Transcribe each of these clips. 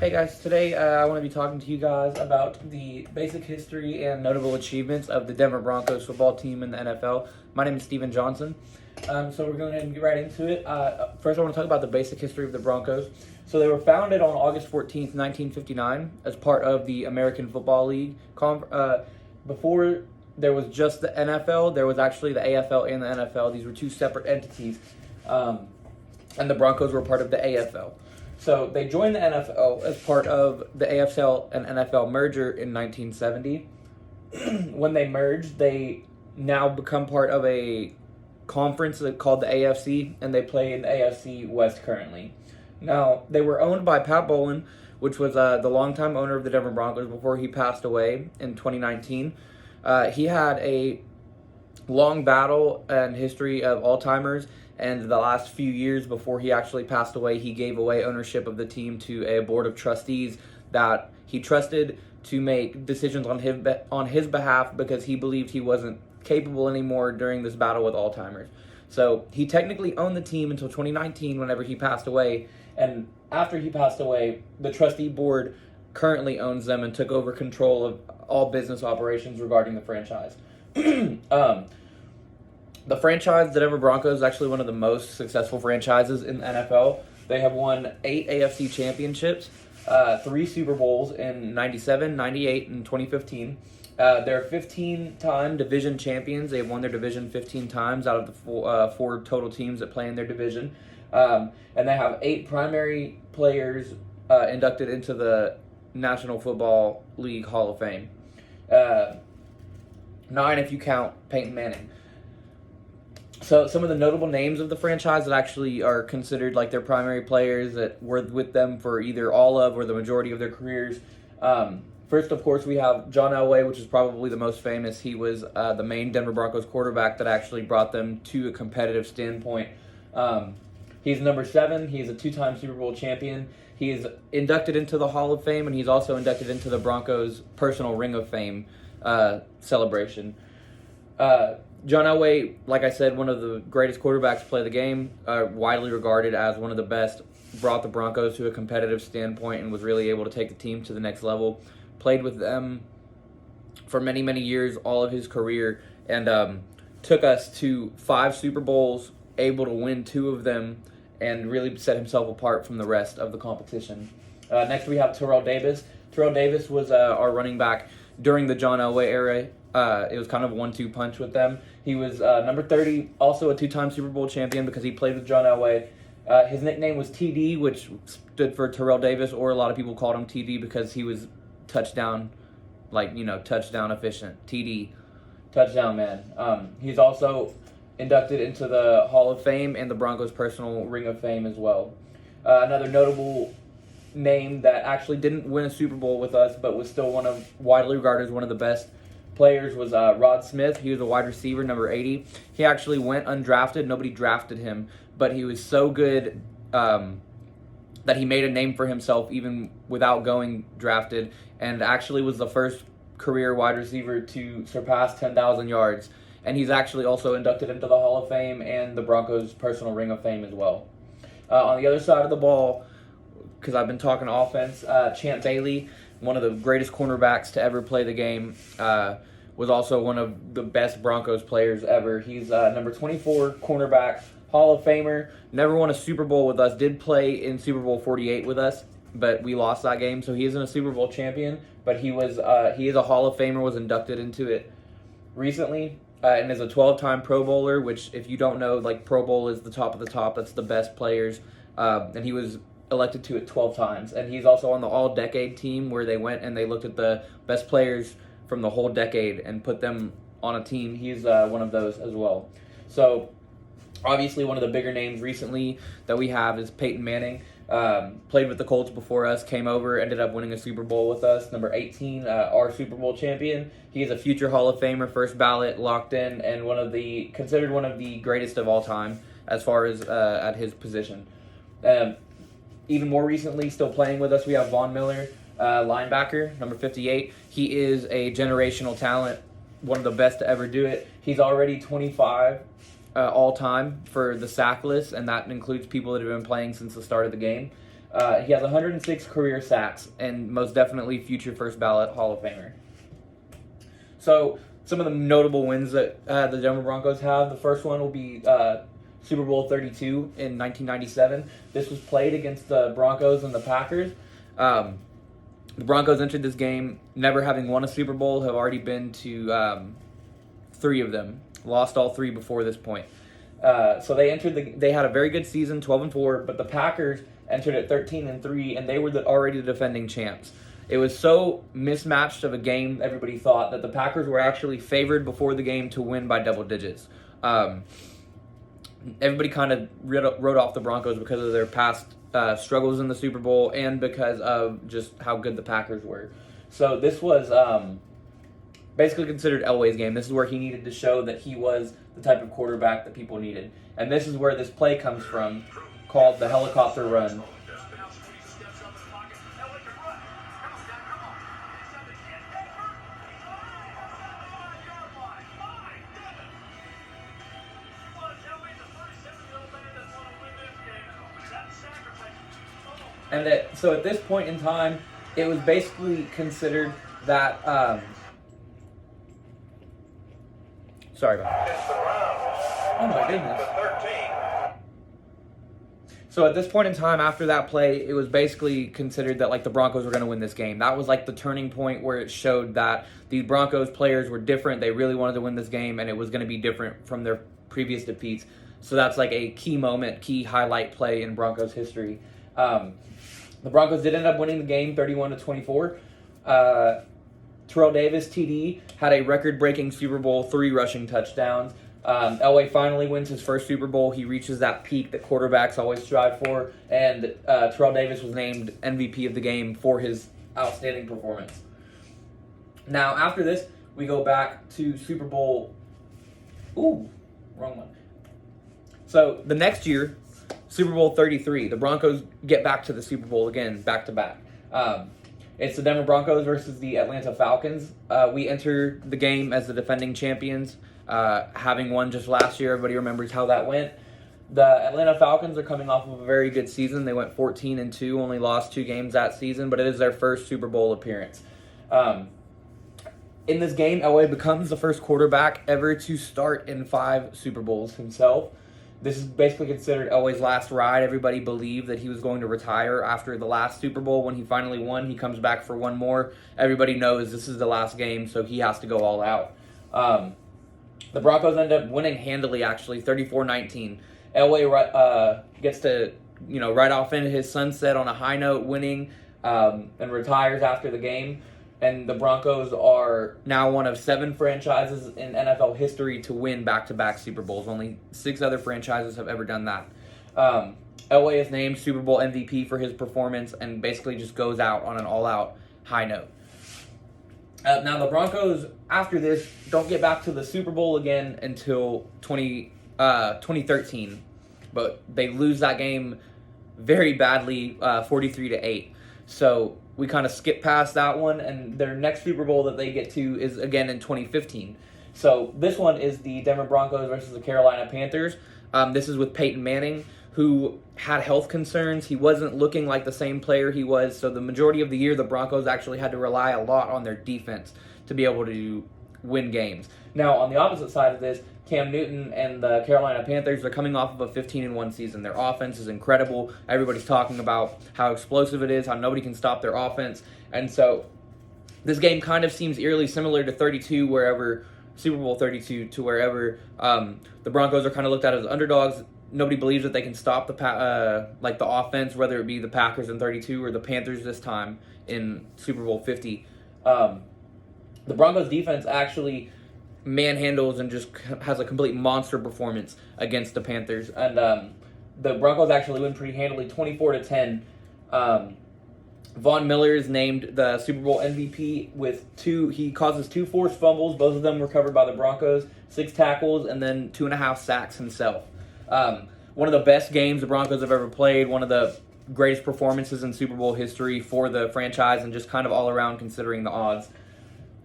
Hey guys, today I want to be talking to you guys about the basic history and notable achievements of the Denver Broncos football team in the NFL. My name is Steven Johnson. So we're going to get right into it. First, I want to talk about the basic history of the Broncos. So they were founded on August 14th, 1959 as part of the American Football League. Before there was just the NFL, there was actually the AFL and the NFL. These were two separate entities. And the Broncos were part of the AFL. So they joined the NFL as part of the AFL and NFL merger in 1970. When they merged, they now become part of a conference called the AFC, and they play in the AFC West currently. Now, they were owned by Pat Bowlen, which was the longtime owner of the Denver Broncos before he passed away in 2019. He had a long battle and history of Alzheimer's, and the last few years before he actually passed away, he gave away ownership of the team to a board of trustees that he trusted to make decisions on his behalf because he believed he wasn't capable anymore during this battle with Alzheimer's. So he technically owned the team until 2019 whenever he passed away, and after he passed away, the trustee board currently owns them and took over control of all business operations regarding the franchise. The franchise, the Denver Broncos, is actually one of the most successful franchises in the NFL. They have won 8 AFC championships, 3 Super Bowls in 97, 98, and 2015. They're 15-time division champions. They've won their division 15 times out of the 4 total teams that play in their division. And they have 8 primary players inducted into the National Football League Hall of Fame. 9 if you count Peyton Manning. So some of the notable names of the franchise that actually are considered like their primary players that were with them for either all of or the majority of their careers. First, of course, we have John Elway, which is probably the most famous. He was the main Denver Broncos quarterback that actually brought them to a competitive standpoint. He's number 7. He's a 2-time Super Bowl champion. He is inducted into the Hall of Fame, and he's also inducted into the Broncos' personal Ring of Fame celebration. John Elway, like I said, one of the greatest quarterbacks to play the game, widely regarded as one of the best, brought the Broncos to a competitive standpoint and was really able to take the team to the next level. Played with them for many, many years, all of his career, and took us to 5 Super Bowls, able to win 2 of them, and really set himself apart from the rest of the competition. Next, we have Terrell Davis. Terrell Davis was our running back during the John Elway era. It was kind of a 1-2 punch with them. He was number 30, also a 2-time Super Bowl champion because he played with John Elway. His nickname was TD, which stood for Terrell Davis, or a lot of people called him TD because he was touchdown efficient. TD, touchdown man. He's also inducted into the Hall of Fame and the Broncos' personal Ring of Fame as well. Another notable name that actually didn't win a Super Bowl with us, but was still widely regarded as one of the best players was Rod Smith. He was a wide receiver, number 80. He actually went undrafted. Nobody drafted him, but he was so good that he made a name for himself even without going drafted, and actually was the first career wide receiver to surpass 10,000 yards. And he's actually also inducted into the Hall of Fame and the Broncos' personal Ring of Fame as well. On the other side of the ball, because I've been talking offense, Champ Bailey, one of the greatest cornerbacks to ever play the game, was also one of the best Broncos players ever. He's number 24 cornerback, Hall of Famer, never won a Super Bowl with us, did play in Super Bowl 48 with us, but we lost that game, so he isn't a Super Bowl champion, but he is a Hall of Famer, was inducted into it recently, and is a 12-time Pro Bowler, which if you don't know, like Pro Bowl is the top of the top, that's the best players, and he was elected to it 12 times, and he's also on the all-decade team where they went and they looked at the best players from the whole decade and put them on a team. He's one of those as well. So obviously one of the bigger names recently that we have is Peyton Manning. Played with the Colts before us, came over, ended up winning a Super Bowl with us, number 18, our Super Bowl champion. He is a future Hall of Famer, first ballot, locked in, and considered one of the greatest of all time as far as at his position. Even more recently, still playing with us, we have Von Miller, linebacker, number 58. He is a generational talent, one of the best to ever do it. He's already 25 all time for the sack list, and that includes people that have been playing since the start of the game. He has 106 career sacks and most definitely future first ballot Hall of Famer. So some of the notable wins that the Denver Broncos have. The first one will be Super Bowl 32 in 1997. This was played against the Broncos and the Packers. The Broncos entered this game never having won a Super Bowl, have already been to 3 of them. Lost all 3 before this point. So they had a very good season, 12-4, but the Packers entered at 13-3, and they were already the defending champs. It was so mismatched of a game, everybody thought, that the Packers were actually favored before the game to win by double digits. Everybody kind of wrote off the Broncos because of their past struggles in the Super Bowl and because of just how good the Packers were. So this was basically considered Elway's game. This is where he needed to show that he was the type of quarterback that people needed. And this is where this play comes from, called the helicopter run. And so at this point in time, it was basically considered that. Sorry about that. Oh my goodness. So at this point in time, after that play, it was basically considered that like the Broncos were going to win this game. That was like the turning point where it showed that these Broncos players were different. They really wanted to win this game, and it was going to be different from their previous defeats. So that's like a key moment, key highlight play in Broncos history. The Broncos did end up winning the game 31-24. Terrell Davis, TD, had a record-breaking Super Bowl, 3 rushing touchdowns. Elway finally wins his first Super Bowl. He reaches that peak that quarterbacks always strive for, and Terrell Davis was named MVP of the game for his outstanding performance. Now, after this, we go back to Super Bowl... Ooh, wrong one. So, the next year, Super Bowl 33, the Broncos get back to the Super Bowl again, back-to-back. It's the Denver Broncos versus the Atlanta Falcons. We enter the game as the defending champions, having won just last year. Everybody remembers how that went. The Atlanta Falcons are coming off of a very good season. They went 14-2, only lost 2 games that season, but it is their first Super Bowl appearance. In this game, Elway becomes the first quarterback ever to start in 5 Super Bowls himself. This is basically considered Elway's last ride. Everybody believed that he was going to retire after the last Super Bowl. When he finally won, he comes back for one more. Everybody knows this is the last game, so he has to go all out. The Broncos end up winning handily, actually, 34-19. Elway gets to, ride off into his sunset on a high note, winning, and retires after the game. And the Broncos are now one of 7 franchises in NFL history to win back-to-back Super Bowls. Only 6 other franchises have ever done that. Elway is named Super Bowl MVP for his performance and basically just goes out on an all-out high note. Now, the Broncos, after this, don't get back to the Super Bowl again until 2013. But they lose that game very badly, 43-8. So we kind of skip past that one, and their next Super Bowl that they get to is again in 2015. So this one is the Denver Broncos versus the Carolina Panthers. This is with Peyton Manning, who had health concerns. He wasn't looking like the same player he was, so the majority of the year the Broncos actually had to rely a lot on their defense to be able to win games. Now, on the opposite side of this, Cam Newton and the Carolina Panthers are coming off of a 15-1 season. Their offense is incredible. Everybody's talking about how explosive it is, how nobody can stop their offense. And so this game kind of seems eerily similar to Super Bowl 32, to wherever the Broncos are kind of looked at as underdogs. Nobody believes that they can stop the offense, whether it be the Packers in 32 or the Panthers this time in Super Bowl 50. The Broncos defense actually manhandles and just has a complete monster performance against the Panthers. And the Broncos actually win pretty handily, 24-10. Von Miller is named the Super Bowl MVP with he causes 2 forced fumbles. Both of them were covered by the Broncos, 6 tackles, and then 2.5 sacks himself. One of the best games the Broncos have ever played, one of the greatest performances in Super Bowl history for the franchise, and just kind of all around considering the odds.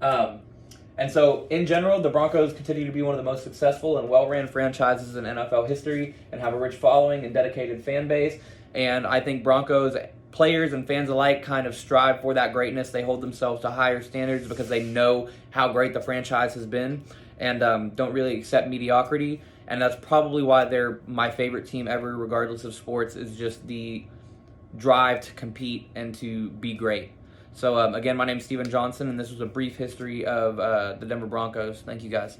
And so, in general, the Broncos continue to be one of the most successful and well-ran franchises in NFL history and have a rich following and dedicated fan base. And I think Broncos players and fans alike kind of strive for that greatness. They hold themselves to higher standards because they know how great the franchise has been, and don't really accept mediocrity. And that's probably why they're my favorite team ever, regardless of sports, is just the drive to compete and to be great. So again, my name is Steven Johnson, and this was a brief history of the Denver Broncos. Thank you, guys.